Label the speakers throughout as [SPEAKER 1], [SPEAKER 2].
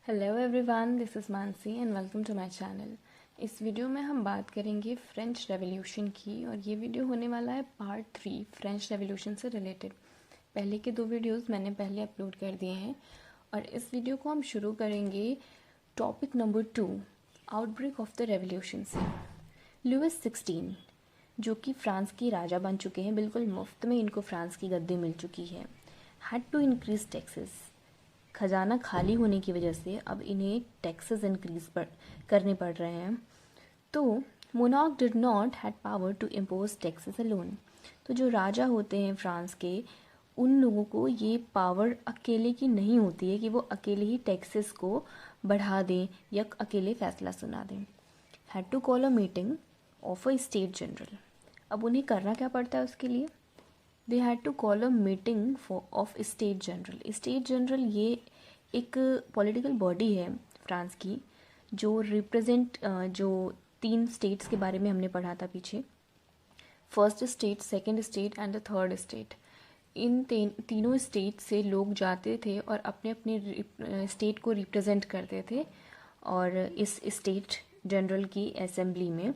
[SPEAKER 1] Hello everyone, this is Mansi and welcome to my channel. इस video में हम बात करेंगे फ्रेंच रेवोल्यूशन की और ये वीडियो होने वाला है पार्ट 3 फ्रेंच रेवोल्यूशन से रिलेटेड। पहले के 2 वीडियोस मैंने पहले अपलोड कर दिए हैं और इस वीडियो को हम शुरू करेंगे topic number 2, outbreak of the revolution से। लुइस 16 जो कि फ्रांस के राजा बन चुके हैं, बिल्कुल मुफ्त में इनको फ्रांस की गद्दी मिल चुकी है, हैड टू इंक्रीज टैक्सेस। खजाना खाली होने की वजह से अब इन्हें टैक्सेस इंक्रीज करने पड़ रहे हैं। तो monarch did not had power to impose taxes alone. तो जो राजा होते हैं फ्रांस के, उन लोगों को ये पावर अकेले की नहीं होती है कि वो अकेले ही टैक्सेस को बढ़ा दें या अकेले फैसला सुना दें। Had to call a meeting of a state general. अब उन्हें करना क्या पड़ता है उसके लिए? They had to call a meeting of state general. State general ये एक पॉलिटिकल बॉडी है फ्रांस की जो रिप्रेजेंट जो 3 स्टेट्स के बारे में हमने पढ़ा था पीछे, first state, second state and the third state. इन तीनों स्टेट से लोग जाते थे और अपने अपने स्टेट को रिप्रेजेंट करते थे और इस स्टेट जनरल की असेंबली में।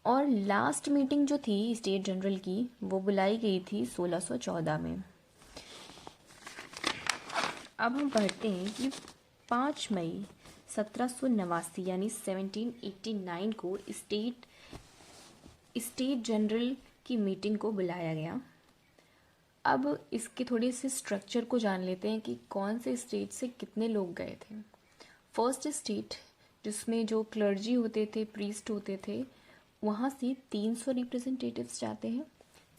[SPEAKER 1] और लास्ट मीटिंग जो थी स्टेट जनरल की वो बुलाई गई थी 1614 में। अब हम पढ़ते हैं कि 5 मई 1789 यानी 1789 को स्टेट जनरल की मीटिंग को बुलाया गया। अब इसके थोड़े से स्ट्रक्चर को जान लेते हैं कि कौन से स्टेट से कितने लोग गए थे। फर्स्ट स्टेट जिसमें जो क्लर्जी होते थे, प्रीस्ट होते थे, वहाँ से 300 रिप्रेजेंटेटिव्स जाते हैं।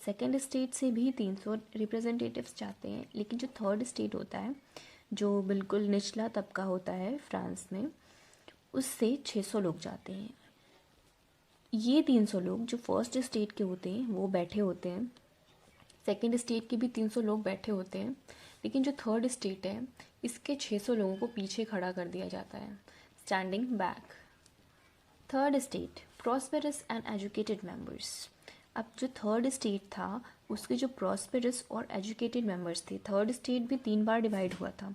[SPEAKER 1] सेकेंड स्टेट से भी 300 रिप्रेजेंटेटिव्स जाते हैं। लेकिन जो थर्ड स्टेट होता है, जो बिल्कुल निचला तबका होता है फ्रांस में, उससे 600 लोग जाते हैं। ये 300 लोग जो फर्स्ट स्टेट के होते हैं वो बैठे होते हैं, सेकेंड स्टेट के भी 300 लोग बैठे होते हैं, लेकिन जो थर्ड स्टेट है इसके 600 लोगों को पीछे खड़ा कर दिया जाता है, standing back. Third state, prosperous and educated members. अब जो थर्ड स्टेट था उसके जो प्रॉस्पेरस और एजुकेटेड मेंबर्स थे, थर्ड स्टेट भी 3 बार डिवाइड हुआ था,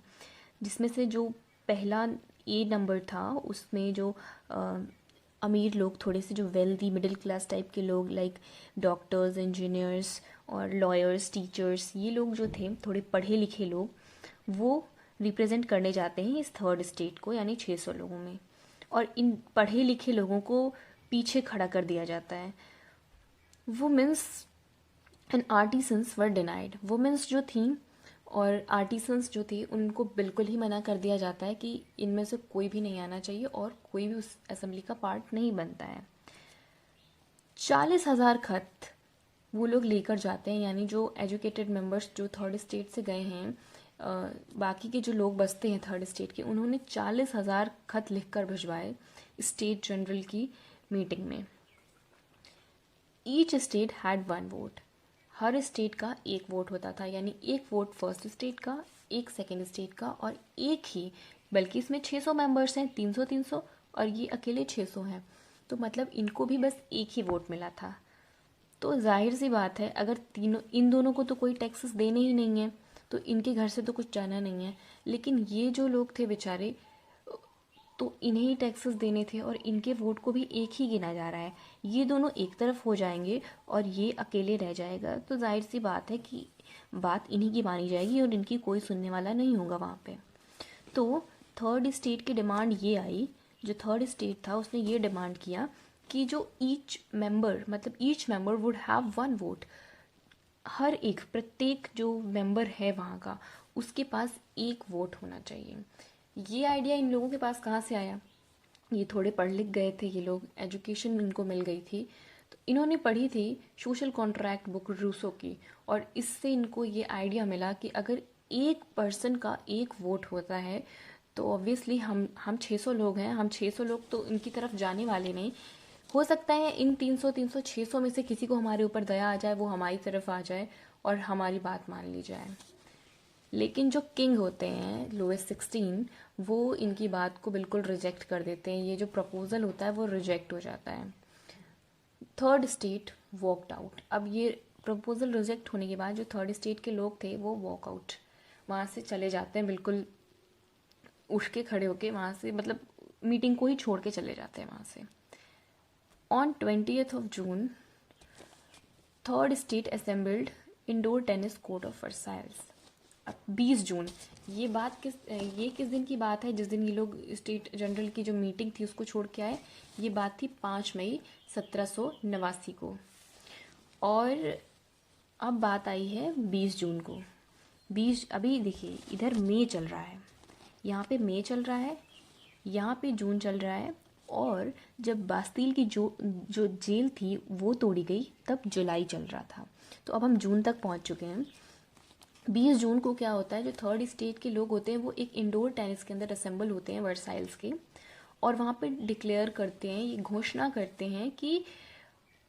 [SPEAKER 1] जिसमें से जो पहला ए नंबर था उसमें जो अमीर लोग, थोड़े से जो वेल्दी मिडिल क्लास टाइप के लोग, लाइक डॉक्टर्स, इंजीनियर्स और लॉयर्स, टीचर्स, ये लोग जो थे थोड़े पढ़े लिखे लोग, वो रिप्रेजेंट करने जाते हैं इस थर्ड स्टेट को, यानी 600 लोगों में। और इन पढ़े लिखे लोगों को पीछे खड़ा कर दिया जाता है। Women's and artisans were denied. Women's जो थी और आर्टिसंस जो थे उनको बिल्कुल ही मना कर दिया जाता है कि इनमें से कोई भी नहीं आना चाहिए और कोई भी उस असेंबली का पार्ट नहीं बनता है। 40,000 खत वो लोग लेकर जाते हैं, यानी जो एजुकेटेड मेंबर्स जो थर्ड स्टेट से गए हैं, बाकी के जो लोग बसते हैं थर्ड स्टेट के, उन्होंने 40,000 खत लिखकर भिजवाए स्टेट जनरल की मीटिंग में। Each state had 1 vote. Her state का 1 वोट होता था, यानी 1 वोट फर्स्ट स्टेट का, 1 सेकेंड स्टेट का और 1 ही, बल्कि इसमें 600 मेंबर्स हैं, 300 और ये अकेले 600 हैं, तो मतलब इनको भी बस 1 ही वोट मिला था। तो जाहिर सी बात है, अगर इन दोनों को तो कोई टैक्सेस देने ही नहीं है तो इनके घर से तो कुछ जाना नहीं है, लेकिन ये जो लोग थे बेचारे, तो इन्हें ही टैक्सेस देने थे और इनके वोट को भी 1 ही गिना जा रहा है। ये दोनों एक तरफ हो जाएंगे और ये अकेले रह जाएगा, तो जाहिर सी बात है कि बात इन्हीं की मानी जाएगी और इनकी कोई सुनने वाला नहीं होगा वहाँ पे। तो थर्ड स्टेट की डिमांड ये आई, जो थर्ड स्टेट था उसने ये डिमांड किया कि जो each member would have 1 vote. हर एक, प्रत्येक जो मेंबर है वहाँ का, उसके पास 1 वोट होना चाहिए। ये आइडिया इन लोगों के पास कहाँ से आया? ये थोड़े पढ़ लिख गए थे ये लोग, एजुकेशन इनको मिल गई थी, तो इन्होंने पढ़ी थी सोशल कॉन्ट्रैक्ट बुक रूसो की, और इससे इनको ये आइडिया मिला कि अगर एक पर्सन का 1 वोट होता है तो ऑब्वियसली हम 600 लोग हैं, हम 600 लोग तो इनकी तरफ जाने वाले नहीं। हो सकता है इन 300 600 में से किसी को हमारे ऊपर दया आ जाए, वो हमारी तरफ आ जाए और हमारी बात मान ली जाए। लेकिन जो किंग होते हैं लुइस 16, वो इनकी बात को बिल्कुल रिजेक्ट कर देते हैं। ये जो प्रपोजल होता है वो रिजेक्ट हो जाता है। Third state walked out. अब ये प्रपोजल रिजेक्ट होने के बाद जो थर्ड स्टेट के लोग थे वो वॉक आउट, वहाँ से चले जाते हैं बिल्कुल उठ के खड़े होके वहाँ से, मतलब मीटिंग को ही छोड़ के चले जाते हैं वहाँ से। On 20th of June, third state assembled indoor tennis court of Versailles. अब 20 जून, ये किस दिन की बात है? जिस दिन ये लोग स्टेट जनरल की जो मीटिंग थी उसको छोड़ के आए। ये बात थी 5 मई 1789 को। और अब बात आई है 20 जून को। अभी देखिए इधर मई चल रहा है, यहाँ पे मई चल रहा है, यहाँ पे जून चल रहा है। और जब बास्तील की जो जेल थी वो तोड़ी गई तब जुलाई चल रहा था। तो अब हम जून तक पहुँच चुके हैं। 20 जून को क्या होता है, जो थर्ड स्टेट के लोग होते हैं वो एक इंडोर टेनिस के अंदर असेंबल होते हैं वर्साइल्स के, और वहाँ पे डिक्लेयर करते हैं, ये घोषणा करते हैं कि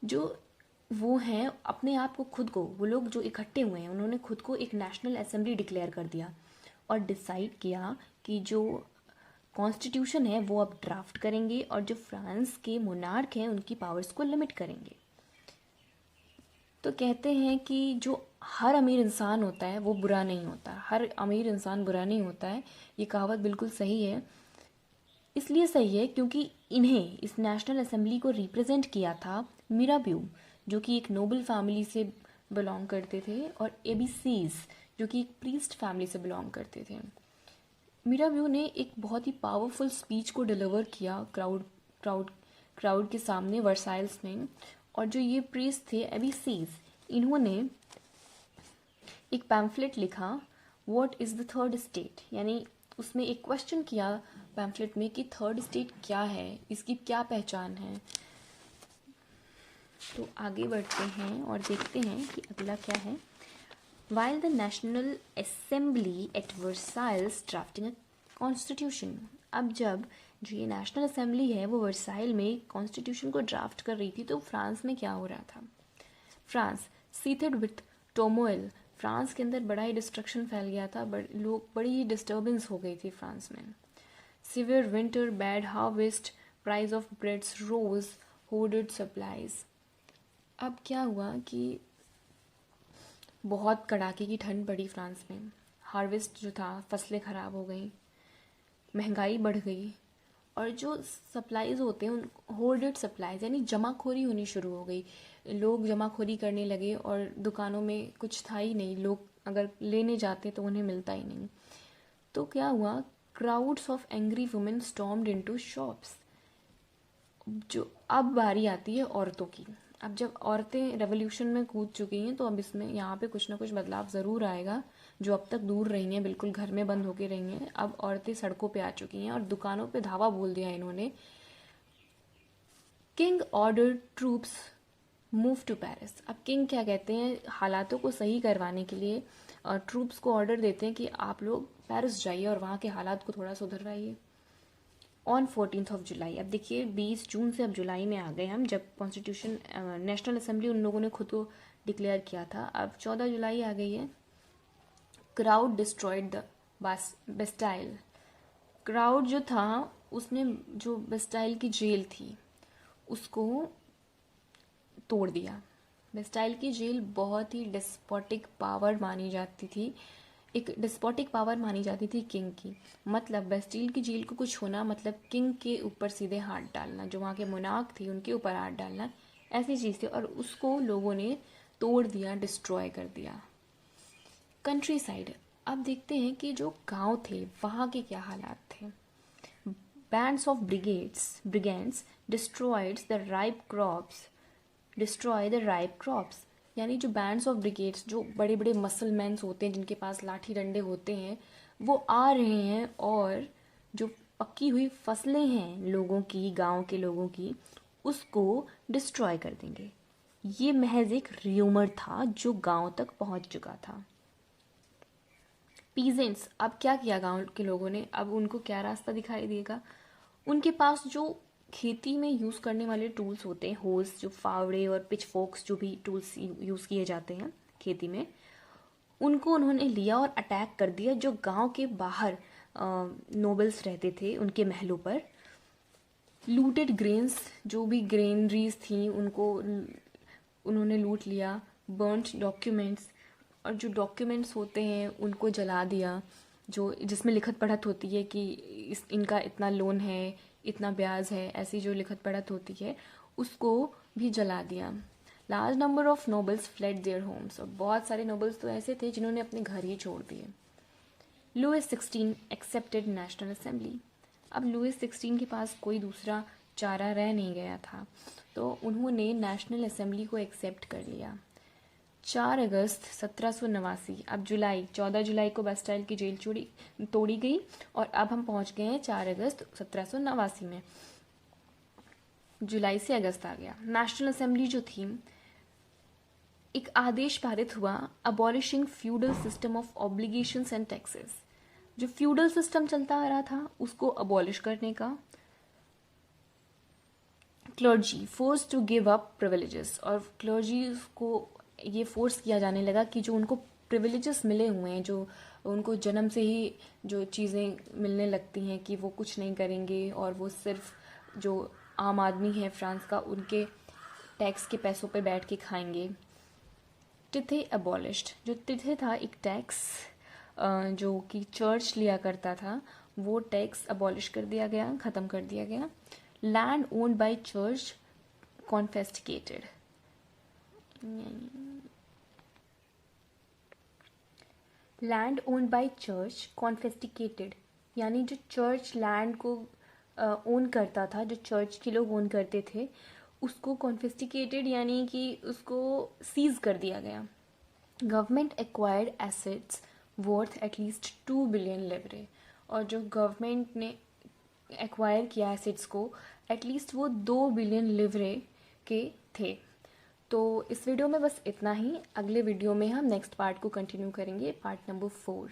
[SPEAKER 1] जो वो हैं अपने आप को, खुद को, वो लोग जो इकट्ठे हुए हैं उन्होंने खुद को एक नेशनल असेंबली डिक्लेयर कर दिया और डिसाइड किया कि जो कॉन्स्टिट्यूशन है वो अब ड्राफ्ट करेंगे और जो फ्रांस के मोनार्क हैं उनकी पावर्स को लिमिट करेंगे। तो कहते हैं कि जो हर अमीर इंसान होता है वो बुरा नहीं होता, हर अमीर इंसान बुरा नहीं होता है। ये कहावत बिल्कुल सही है। इसलिए सही है क्योंकि इन्हें, इस नेशनल असेंबली को रिप्रेजेंट किया था मिराब्यू, जो कि एक नोबल फैमिली से बिलोंग करते थे, और एबीसीज, जो कि एक प्रीस्ट फैमिली से बिलोंग करते थे। मिराब्यू ने एक बहुत ही पावरफुल स्पीच को डिलीवर किया क्राउड के सामने वर्साइल्स में। और जो ये प्रीस्ट थे एबीसीज, इन्होंने एक पैम्फलेट लिखा, what is the third state, यानी उसमें एक क्वेश्चन किया पैम्फलेट में कि थर्ड स्टेट क्या है, इसकी क्या पहचान है। तो आगे बढ़ते हैं और देखते हैं कि अगला क्या है। While the National Assembly at Versailles drafting a constitution, अब जब जो ये नेशनल असेंबली है वो वर्साइल में कॉन्स्टिट्यूशन को ड्राफ्ट कर रही थी, तो फ्रांस में क्या हो रहा था? फ्रांस सीथेड विथ टोमोइल, फ्रांस के अंदर बड़ा ही डिस्ट्रक्शन फैल गया था, बड़ी ही डिस्टर्बेंस हो गई थी फ्रांस में। Severe winter, bad harvest, price of breads rose, hoarded supplies. अब क्या हुआ कि बहुत कड़ाके की ठंड पड़ी फ्रांस में, हार्वेस्ट जो था, फसलें ख़राब हो गई, महंगाई बढ़ गई, और जो सप्लाईज़ होते हैं उन होर्डेड सप्लाईज यानी जमाखोरी होनी शुरू हो गई। लोग जमाखोरी करने लगे और दुकानों में कुछ था ही नहीं, लोग अगर लेने जाते तो उन्हें मिलता ही नहीं। तो क्या हुआ, crowds of angry women stormed into shops. जो अब बारी आती है औरतों की। अब जब औरतें रेवोल्यूशन में कूद चुकी हैं तो अब इसमें यहाँ पे कुछ ना कुछ बदलाव ज़रूर आएगा। जो अब तक दूर रही हैं, बिल्कुल घर में बंद होके रही हैं, अब औरतें सड़कों पे आ चुकी हैं और दुकानों पे धावा बोल दिया इन्होंने। King order troops move to Paris. अब किंग क्या कहते हैं, हालातों को सही करवाने के लिए ट्रूप्स को ऑर्डर देते हैं कि आप लोग पेरिस जाइए और वहाँ के हालात को थोड़ा सुधरवाइए। ऑन 14th of जुलाई, अब देखिए 20 जून से अब जुलाई में आ गए हम, जब कॉन्स्टिट्यूशन नेशनल असेंबली उन लोगों ने खुद को डिक्लेयर किया था। अब 14 जुलाई आ गई है। Crowd destroyed the Bastille. Crowd जो था उसने जो बेस्टाइल की जेल थी उसको तोड़ दिया। बेस्टाइल की जेल बहुत ही डिस्पोटिक पावर मानी जाती थी, एक डिस्पोटिक पावर मानी जाती थी किंग की। मतलब बेस्टाइल की जेल को कुछ होना मतलब किंग के ऊपर सीधे हाथ डालना, जो वहाँ के मोनार्क थी उनके ऊपर हाथ डालना, ऐसी चीज़ थी। और उसको लोगों ने तोड़ दिया, डिस्ट्रॉय कर दिया। कंट्री साइड, अब देखते हैं कि जो गांव थे वहाँ के क्या हालात थे। Bands of brigades destroyed the ripe crops. यानी जो बैंड्स ऑफ ब्रिगेड्स, जो बड़े बड़े मसलमैन्स होते हैं जिनके पास लाठी डंडे होते हैं, वो आ रहे हैं और जो पकी हुई फसलें हैं लोगों की, गांव के लोगों की, उसको डिस्ट्रॉय कर देंगे। ये महज एक र्यूमर था जो गांव तक पहुंच चुका था। पीजेंट्स, अब क्या किया गांव के लोगों ने, अब उनको क्या रास्ता दिखाई देगा। उनके पास जो खेती में यूज़ करने वाले टूल्स होते हैं, होस, जो फावड़े और पिचफोक्स, जो भी टूल्स यूज़ किए जाते हैं खेती में, उनको उन्होंने लिया और अटैक कर दिया जो गांव के बाहर नोबल्स रहते थे उनके महलों पर। लूटेड ग्रेन्स, जो भी ग्रेनरीज थी उनको उन्होंने लूट लिया। बर्न्ट डॉक्यूमेंट्स, और जो डॉक्यूमेंट्स होते हैं उनको जला दिया। जो जिसमें लिखत पढ़त होती है कि इनका इतना लोन है, इतना ब्याज है, ऐसी जो लिखत पढ़त होती है उसको भी जला दिया। Large number of nobles fled their homes, और बहुत सारे नोबल्स तो ऐसे थे जिन्होंने अपने घर ही छोड़ दिए। Louis 16 accepted national assembly. अब लुइस 16 के पास कोई दूसरा चारा रह नहीं गया था, तो उन्होंने नेशनल असेंबली को एक्सेप्ट कर लिया। 4 अगस्त 1789, अब 14 जुलाई को बस्टाइल की जेल तोड़ी गई, और अब हम पहुंच गए हैं 4 अगस्त 1789 में। जुलाई से अगस्त आ गया। नेशनल असेंबली जो थी, एक आदेश पारित हुआ abolishing feudal system of obligations and taxes. जो फ्यूडल सिस्टम चलता आ रहा था उसको अबॉलिश करने का। Clergy force to give up privileges, और क्लर्जी को ये फोर्स किया जाने लगा कि जो उनको प्रिविलेजेस मिले हुए हैं, जो उनको जन्म से ही जो चीज़ें मिलने लगती हैं कि वो कुछ नहीं करेंगे और वो सिर्फ जो आम आदमी है फ्रांस का उनके टैक्स के पैसों पे बैठ के खाएंगे। तिथे अबॉलिश्ड, जो तिथे था एक टैक्स जो कि चर्च लिया करता था, वो टैक्स अबॉलिश कर दिया गया, ख़त्म कर दिया गया। Land owned by church confiscated, land owned by church confiscated, यानी जो चर्च लैंड को ओन करता था, जो चर्च के लोग ओन करते थे, उसको कॉन्फेस्टिकेटेड यानी कि उसको सीज कर दिया गया। Government acquired assets worth at least 2 billion livres, और जो गवर्नमेंट ने एक्वायर किया एसेट्स को, एटलीस्ट वो 2 बिलियन लिवरे के थे। तो इस वीडियो में बस इतना ही। अगले वीडियो में हम नेक्स्ट पार्ट को कंटिन्यू करेंगे, part number 4।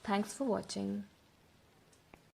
[SPEAKER 1] Thanks for watching.